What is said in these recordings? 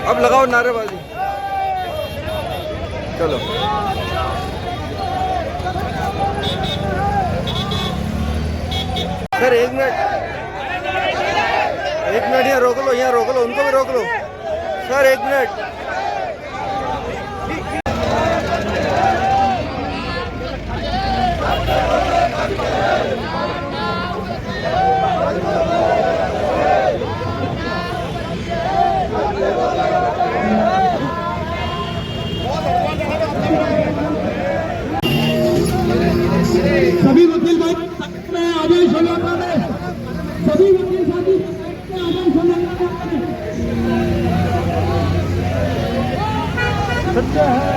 अब लगाओ नारेबाजी। चलो सर, एक मिनट यहाँ रोक लो, उनको भी रोक लो सर, 1 मिनट। सभी वकील भाई आदेश होने वाले, सभी वकील साथी आदेश होने सत्य है।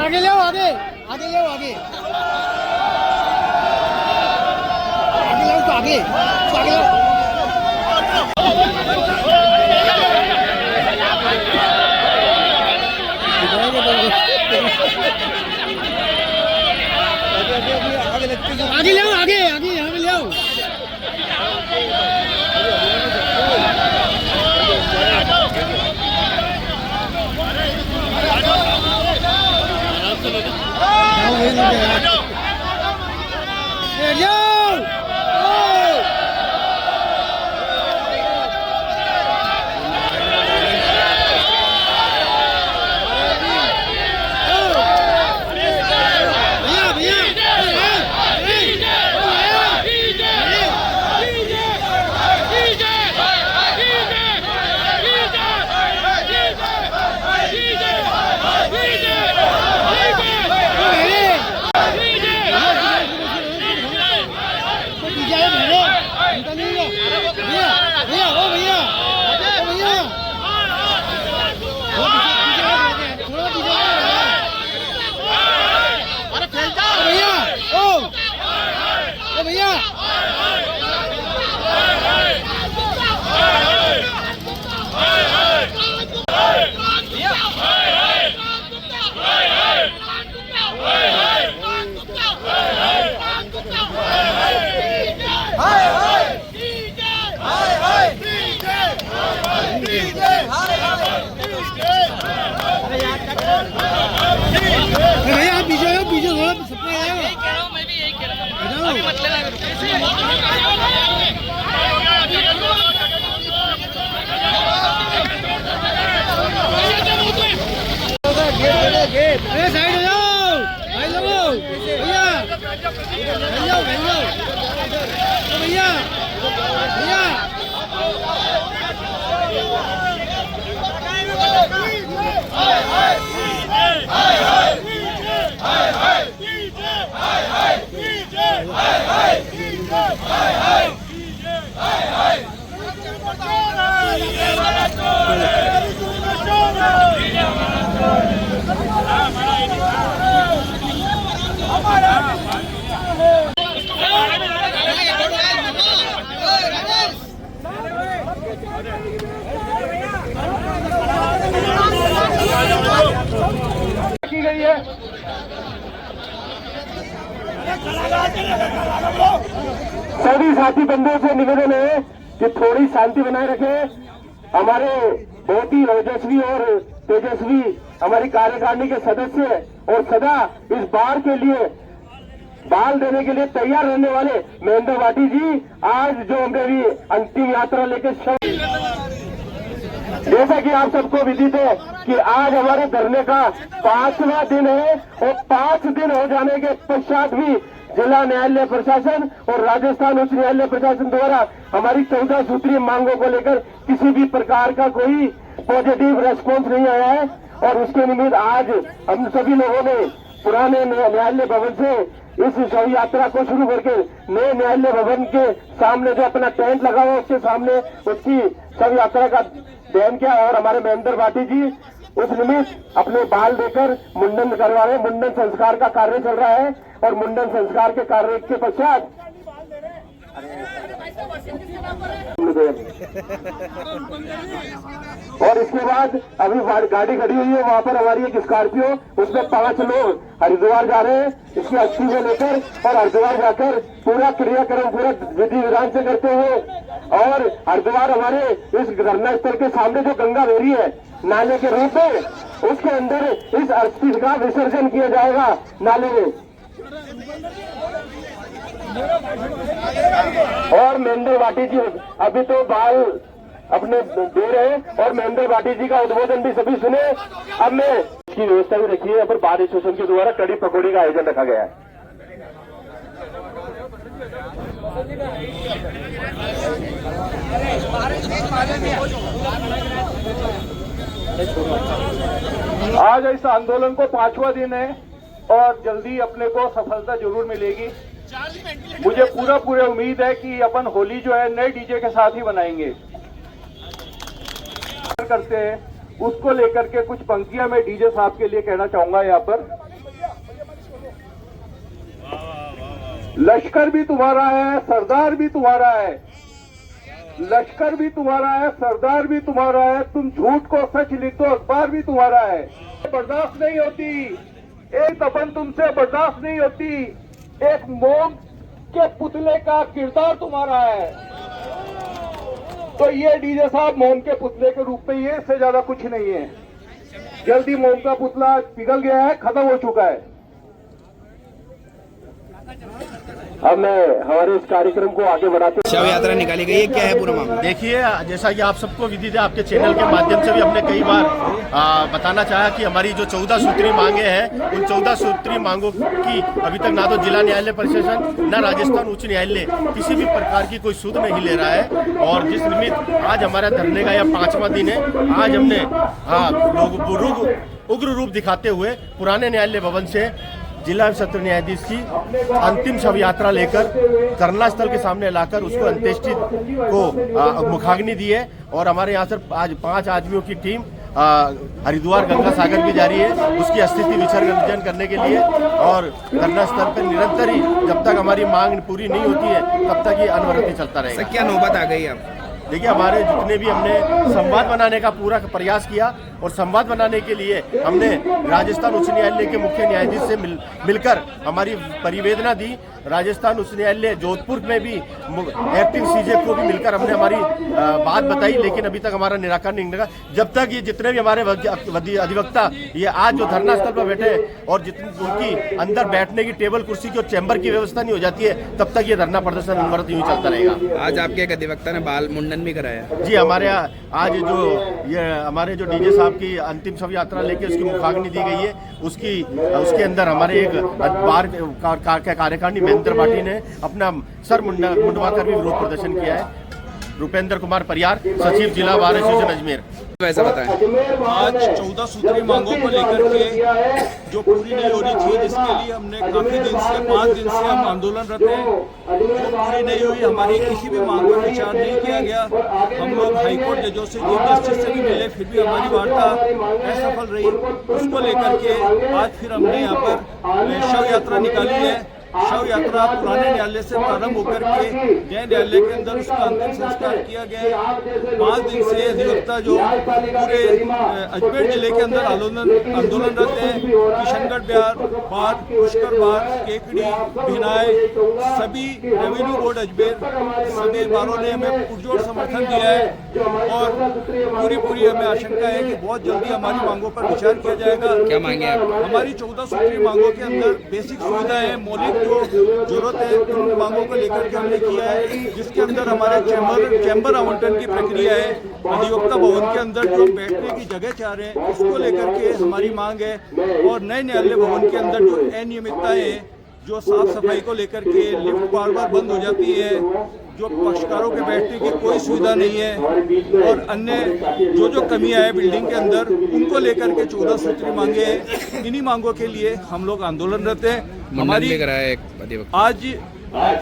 आगे ले, आगे आगे ले, आगे आगे ले, तो आगे ले। आगे ले, आगे आगे यहाँ पे ले आओ। भैया आप पीछे थोड़ा सबको मैं भी यही कह रहा हूँ। साइड हो जाओ भाई लोगों, भैया भैया भैया की गई है। सभी साथी बंधुओं से निवेदन है कि थोड़ी शांति बनाए रखें। हमारे बहुत ही ओजस्वी और तेजस्वी हमारी कार्यकारिणी के सदस्य और सदा इस बार के लिए बाल देने के लिए तैयार रहने वाले महेंद्र भाटी जी आज जो हमें अंतिम यात्रा लेकर, जैसा कि आप सबको विदित है कि आज हमारे धरने का 5वां दिन है और 5 दिन हो जाने के पश्चात भी जिला न्यायालय प्रशासन और राजस्थान उच्च न्यायालय प्रशासन द्वारा हमारी 14 सूत्रीय मांगों को लेकर किसी भी प्रकार का कोई पॉजिटिव रेस्पॉन्स नहीं आया है। और उसके निमित्त आज हम सभी लोगों ने पुराने न्यायालय भवन से इस शव यात्रा को शुरू करके नए न्यायालय भवन के सामने जो अपना टेंट लगा हुआ उसके सामने उसकी शव यात्रा का दहन किया। और हमारे महेंद्र भाटी जी उस निमित्त अपने बाल देकर मुंडन करवा रहे। मुंडन संस्कार का कार्य चल रहा है और मुंडन संस्कार के कार्य के पश्चात और इसके बाद अभी गाड़ी खड़ी हुई है वहां पर हमारी एक स्कॉर्पियो, उसमें 5 लोग हरिद्वार जा रहे हैं इसकी अस्थि को लेकर और हरिद्वार जाकर पूरा क्रियाक्रम पूरा विधि विधान से करते हुए और हरिद्वार हमारे इस धरना स्थल के सामने जो गंगा बह रही है नाले के रूप में, उसके अंदर इस अस्थि का विसर्जन किया जाएगा नाले में। और महेंद्र भाटी जी अभी तो बाल अपने दे रहे हैं और महेंद्र भाटी जी का उद्बोधन भी सभी सुने। अब मैं इसकी व्यवस्था भी रखी है। यहाँ पर बार एसोसिएशन के द्वारा कड़ी पकौड़ी का आयोजन रखा गया है। आज इस आंदोलन को 5वां दिन है और जल्दी अपने को सफलता जरूर मिलेगी। मुझे पूरा उम्मीद है कि अपन होली जो है नए डीजे के साथ ही बनाएंगे। करते हैं उसको लेकर के कुछ पंक्तियां मैं डीजे साहब के लिए कहना चाहूंगा। यहाँ पर लश्कर भी तुम्हारा है, सरदार भी तुम्हारा है, लश्कर भी तुम्हारा है, सरदार भी तुम्हारा है, तुम झूठ को सच लिख दो अखबार भी तुम्हारा है। बर्दाश्त नहीं होती एक तपन तुमसे बर्दाश्त नहीं होती, एक मोम के पुतले का किरदार तुम्हारा है। तो ये डीजे साहब मोम के पुतले के रूप में ये इससे ज्यादा कुछ नहीं है। जल्दी मोम का पुतला पिघल गया है, खत्म हो चुका है। अब मैं हमारे इस कार्यक्रम को आगे बढ़ाते शव यात्रा निकाली गई है, क्या है पूरा मामला? देखिए, जैसा कि आप सबको विदित है, आपके चैनल के माध्यम से भी हमने कई बार बताना चाहा कि हमारी जो 14 सूत्री मांगे हैं, उन 14 सूत्री मांगों की अभी तक ना तो जिला न्यायालय प्रशासन न राजस्थान उच्च न्यायालय किसी भी प्रकार की कोई सुध नहीं ले रहा है। और जिस निमित्त आज हमारा धरने का यह 5वां दिन है, आज हमने उग्र रूप दिखाते हुए पुराने न्यायालय भवन से जिला सत्र न्यायाधीश की अंतिम शव यात्रा लेकर धरना स्थल के सामने लाकर उसको अंत्येष्टि को मुखाग्नि दी है। और हमारे यहाँ से आज 5 आदमियों की टीम हरिद्वार गंगा सागर भी जारी है उसकी अस्थिति विसर्जन करने के लिए। और धरना स्थल पर निरंतर ही जब तक हमारी मांग पूरी नहीं होती है तब तक ये अनवरत ही चलता रहेगा। क्या नौबत आ गई अब? देखिए, हमारे जितने भी हमने संवाद बनाने का पूरा प्रयास किया और संवाद बनाने के लिए हमने राजस्थान उच्च न्यायालय के मुख्य न्यायाधीश से मिलकर हमारी परिवेदना दी। राजस्थान उच्च न्यायालय जोधपुर में भी एक्टिंग सीजे को भी मिलकर हमने हमारी बात बताई, लेकिन अभी तक हमारा निराकरण नहीं लगा। जब तक ये जितने भी हमारे अधिवक्ता ये आज जो धरना स्थल पर बैठे और जितनी उनकी अंदर बैठने की टेबल कुर्सी की और चैम्बर की व्यवस्था नहीं हो जाती है तब तक ये धरना प्रदर्शन अनवरत यूं चलता रहेगा। आज आपके एक अधिवक्ता ने बाल मुंडन भी कराया। जी, हमारे यहाँ आज जो ये हमारे जो डीजे साहब की अंतिम शव यात्रा लेके उसकी मुखाग्नि दी गई है, उसके अंदर हमारे एक बार कार्यकारिणी महेंद्र भाटी ने अपना सर मुंडवा कर भी विरोध प्रदर्शन किया है। रुपेंद्र कुमार परियार, सचिव जिला बार एसोसिएशन अजमेर। वैसा बताएं। आज 14 सूत्री मांगों को लेकर के जो पूरी नहीं हो रही थी, जिसके लिए हमने काफी दिन से 5 दिन से हम आंदोलनरत हैं, जो पूरी नहीं हुई, हमारी किसी भी मांग पर विचार नहीं किया गया। हम लोग हाईकोर्ट जजों से, चीफ जस्टिस से भी मिले, फिर भी हमारी वार्ता असफल रही। उसको लेकर के आज फिर हमने यहाँ पर शव यात्रा निकाली है। शव यात्रा पुराने न्यायालय से प्रारंभ होकर के नए न्यायालय के अंदर उसका अंतिम संस्कार किया गया है। 5 दिन से अधिवक्ता जो पूरे अजमेर जिले के अंदर आंदोलनरत हैं, किशनगढ़ बार, पुष्कर बार, केकड़ी, भिनाई, सभी रेवेन्यू बोर्ड अजमेर, सभी बारों ने हमें पुरजोर समर्थन दिया है। और पूरी हमें आशंका है कि बहुत जल्दी हमारी मांगों पर विचार किया जाएगा। क्या मांगे आप? हमारी 14 सूत्री मांगों के अंदर बेसिक सुविधाएं, मौलिक जो जरूरत है उन मांगों को लेकर के हमने किया है, जिसके अंदर हमारे चैम्बर आवंटन की प्रक्रिया है, अधिवक्ता भवन के अंदर जो बैठने की जगह चाह रहे हैं उसको लेकर के हमारी मांग है। और नए न्यायालय भवन के अंदर जो अनियमितताएं हैं जो साफ सफाई को लेकर के लिफ्ट बार बार बंद हो जाती है, जो पक्षकारों के बैठने की कोई सुविधा नहीं है और अन्य जो कमियां है बिल्डिंग के अंदर, उनको लेकर के 14 सूत्री मांगे हैं। इन्हीं मांगों के लिए हम लोग आंदोलनरत हैं। हमारी आज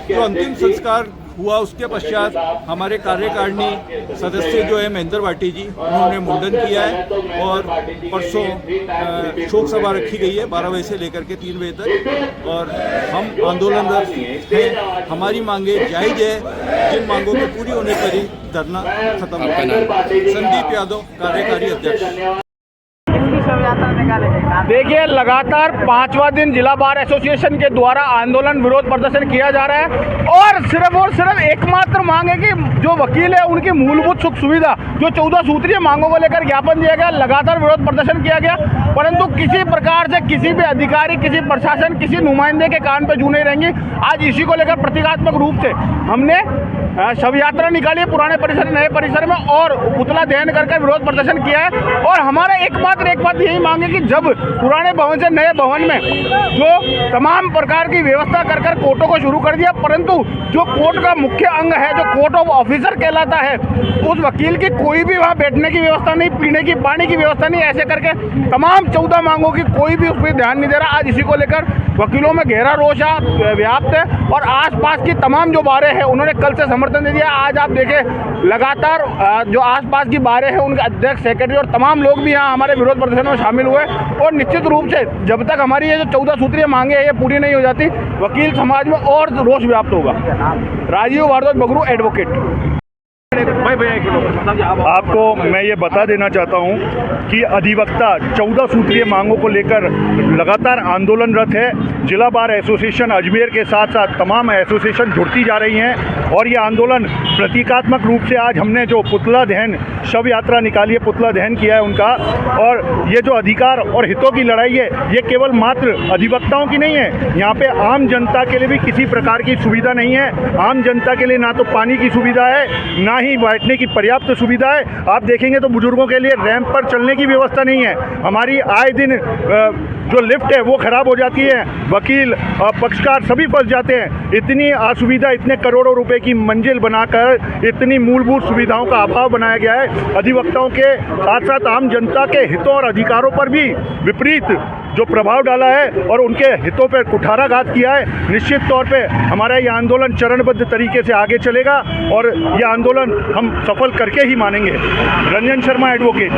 जो अंतिम संस्कार हुआ उसके पश्चात हमारे कार्यकारिणी सदस्य जो है महेंद्र भाटी जी, उन्होंने मुंडन किया है और परसों शोक सभा रखी गई है 12 बजे से लेकर के 3 बजे तक और हम आंदोलनरत हैं। हमारी मांगे जायज है, जिन मांगों के पूरी होने पर ही धरना खत्म होगा। संदीप यादव, कार्यकारी अध्यक्ष। देखिए, लगातार 5वां दिन जिला बार एसोसिएशन के द्वारा आंदोलन विरोध प्रदर्शन किया जा रहा है और सिर्फ एकमात्र मांग है कि जो वकील है उनकी मूलभूत सुख सुविधा, जो 14 सूत्रीय मांगों को लेकर ज्ञापन दिया गया, लगातार विरोध प्रदर्शन किया गया, परंतु किसी प्रकार से किसी भी अधिकारी, किसी प्रशासन, किसी नुमाइंदे के कान पे जू नहीं रहेंगी। आज इसी को लेकर प्रतीकात्मक रूप से हमने शव यात्रा निकाली पुराने परिसर नए परिसर में और पुतला दहन कर विरोध प्रदर्शन किया है। और हमारा एकमात्र यही मांग है कि जब पुराने भवन से नए भवन में जो तमाम प्रकार की व्यवस्था कर कोर्टों को शुरू कर दिया, परंतु जो कोर्ट का मुख्य अंग है, जो कोर्ट ऑफ ऑफिसर कहलाता है, उस वकील की कोई भी वहाँ बैठने की व्यवस्था नहीं, पीने की पानी की व्यवस्था नहीं, ऐसे करके तमाम 14 मांगों की कोई भी उस पर ध्यान नहीं दे रहा। आज इसी को लेकर वकीलों में गहरा रोष व्याप्त है और आसपास की तमाम जो बारें हैं उन्होंने कल से समर्थन दे दिया। आज आप देखें, लगातार जो आसपास की बारें हैं उनके अध्यक्ष, सेक्रेटरी और तमाम लोग भी यहाँ हमारे विरोध प्रदर्शन में शामिल हुए और निश्चित रूप से जब तक हमारी ये जो 14 सूत्रीय मांगे हैं ये पूरी नहीं हो जाती, वकील समाज में और रोष व्याप्त होगा। राजीव भारद्वाज, बगरू एडवोकेट। आपको मैं ये बता देना चाहता हूँ कि अधिवक्ता 14 सूत्रीय मांगों को लेकर लगातार आंदोलनरत है। जिला बार एसोसिएशन अजमेर के साथ साथ तमाम एसोसिएशन जुड़ती जा रही हैं और ये आंदोलन प्रतीकात्मक रूप से आज हमने जो पुतला दहन शव यात्रा निकाली है, पुतला दहन किया है उनका। और ये जो अधिकार और हितों की लड़ाई है ये केवल मात्र अधिवक्ताओं की नहीं है, यहाँ पे आम जनता के लिए भी किसी प्रकार की सुविधा नहीं है। आम जनता के लिए ना तो पानी की सुविधा है, ना ही बैठने की पर्याप्त सुविधा है। आप देखेंगे तो बुजुर्गों के लिए रैंप पर चलने की व्यवस्था नहीं है। हमारी आए दिन जो लिफ्ट है वो खराब हो जाती है, वकील पक्षकार सभी फंस जाते हैं। इतनी असुविधा, इतने करोड़ों रुपए की मंजिल बनाकर इतनी मूलभूत सुविधाओं का अभाव बनाया गया है। अधिवक्ताओं के साथ साथ आम जनता के हितों और अधिकारों पर भी विपरीत जो प्रभाव डाला है और उनके हितों पर कुठाराघात किया है। निश्चित तौर पे हमारा ये आंदोलन चरणबद्ध तरीके से आगे चलेगा और ये आंदोलन हम सफल करके ही मानेंगे। रंजन शर्मा, एडवोकेट।